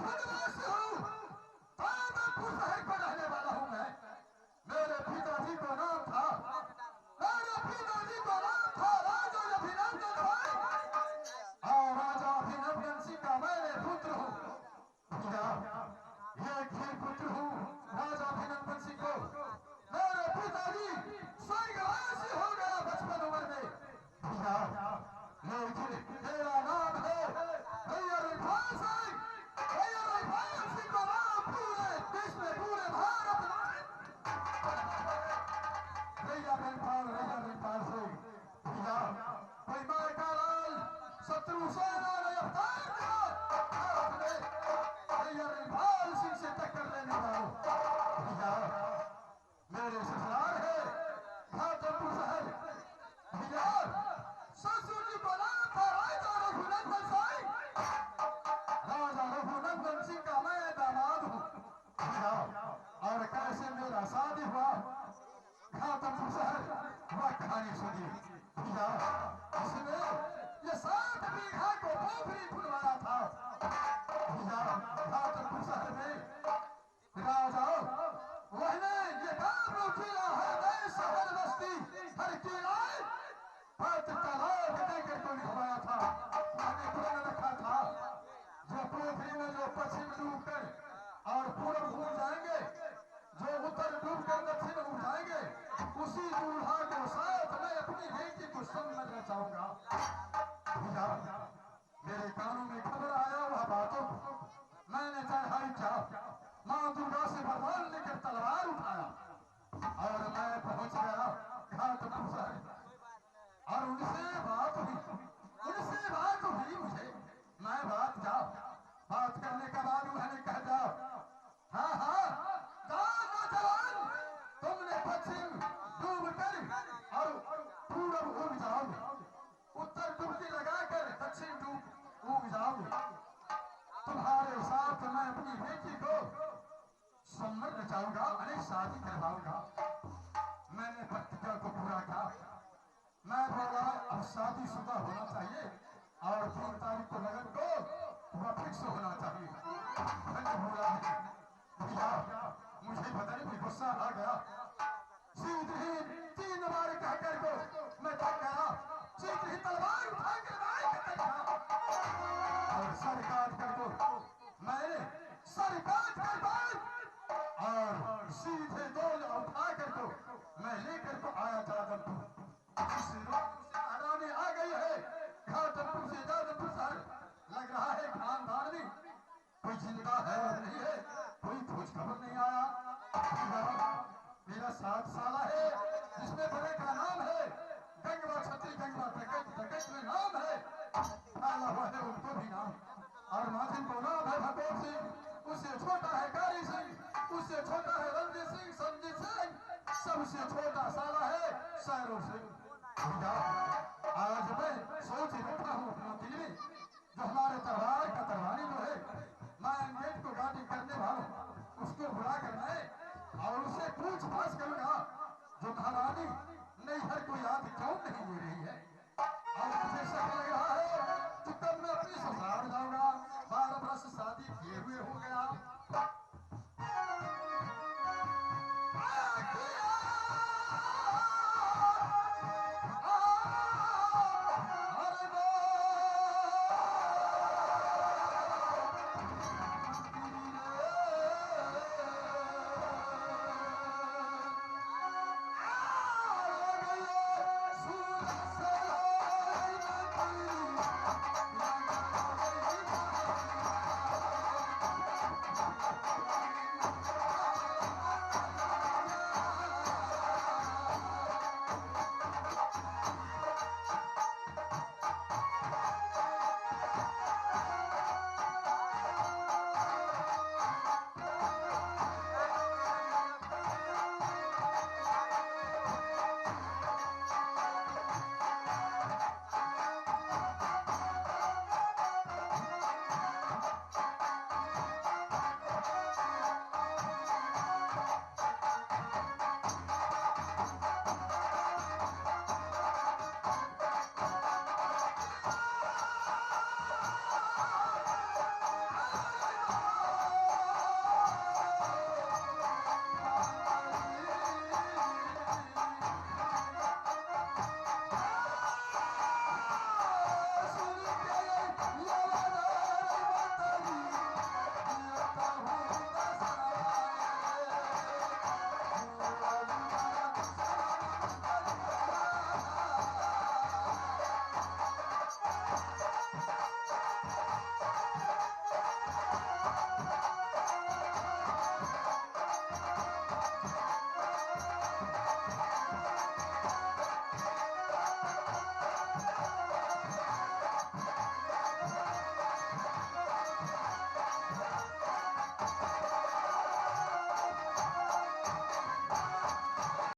खुदवासी हूँ, ताजमपुर शहर का रहने वाला हूँ मैं। मेरे पिताजी का नाम था, मेरे पिताजी का नाम था राजा अभिनंदन भाई, और राजा अभिनंदन सिंह का मैं पुत्र हूँ। भैया एक ही पुत्र हूँ राजा अभिनंदन सिंह को। मेरे पिताजी स्वर्गवासी हो गया बचपन उम्र में भैया, लेकिन मेरा नाम है भैया रिफाल सिंह। भैया रिफाल सिंह का नाम पूरे देश में, पूरे भारत में भैया रिफाल सिंह। भैया कोई मार का लाल शत्रु सेना ने अवतार दिया भारत में, भैया रिफाल सिंह से टक्कर लेने वालों। भैया मेरे ससुराल है घाटमपुर शहर। भैया ससुर जी को नाम था राजा रघुनंदन सिंह, राजा रघुनंदन सिंह का मैं दामाद हूँ। भैया और कैसे मेरा शादी हुआ घाटमपुर शहर, वह कहानी सुनिए। भैया इसने ये 7 बीघा को पोखरी खुलवाया था। भैया घाटमपुर शहर में राजा वहने ये काम किया है, देश शहर बस्ती हर किराए पत्र तालाब देकर को लिखवाया था। मैंने प्रण रखा था जो पोखरी में जो पश्चिम डूब कर और पूर्व घूम जाएंगे, जो उत्तर डूब कर दक्षिण उड़ जाएंगे, उसी दूल्हा को साथ मैं अपनी बेटी को संग में चाहूंगा। भैया मेरे कानों में खबर आया वह बातों को मैंने चढ़ाई क्या, माँ दुर्गा से वरदान लेकर तलवार उठाया और मैं पहुंच गया घाटमपुर शहर। और उनसे बात हुई मुझे। मैं बात करने के बाद उन्होंने कह दिया, हाँ हाँ जाओ नौजवान, तुमने पश्चिम डूब कर और पूरब उग जाओगे, उत्तर डुबकी लगाकर दक्षिण डूब उग जाओगे। तुम्हारे साथ मैं अपनी बेटी को सम्मत रचाऊंगा, अनेक शादी करवाऊंगा। मैंने प्रतिज्ञा को पूरा किया। मैं बोला अब शादीशुदा होना चाहिए और 3 तारीख को लगन को वह फिक्स होना चाहिए। मैंने बोला भैया मुझे पता नहीं गुस्सा आ गया, सीधे ही 3 बार कहकर को मैं थक गया, सीधे ही तलवार उठाकर और सर काट कर दो। मैंने सर काट कर और सीधे 2 उठा कर दो मैं लेकर को आया जादवपुर। हराने आ गई है घाटमपुर से जादवपुर शहर। लग रहा है खानदान में कोई जिंदा है और नहीं है, कोई खोज खबर नहीं आया। मेरा 7 साला है जिसमें बड़े का नाम है गंगवा छत्री, गंगवा प्रकट में नाम है, आला हुआ है उनको भी नाम, और माझी को नाम है भगोर सिंह, उससे छोटा है कारी सिंह, उससे छोटा है रणजीत सिंह, संजीत सिंह, सबसे छोटा साला है सैरो सिंह। आज मैं सोच बैठा हूँ अपना दिल में, जो हमारे तलवार का तरवानी जो है, मैं गेट को गाड़ी करने वाला उसको बुला कर मैं और उससे पूछताछ करूंगा जो महारानी नैहर को याद क्यों नहीं ले रही है। और मुझे शक लग रहा है कि तब मैं अपनी ससुराल जाऊंगा, 12 वर्ष शादी किए हुए हो गया।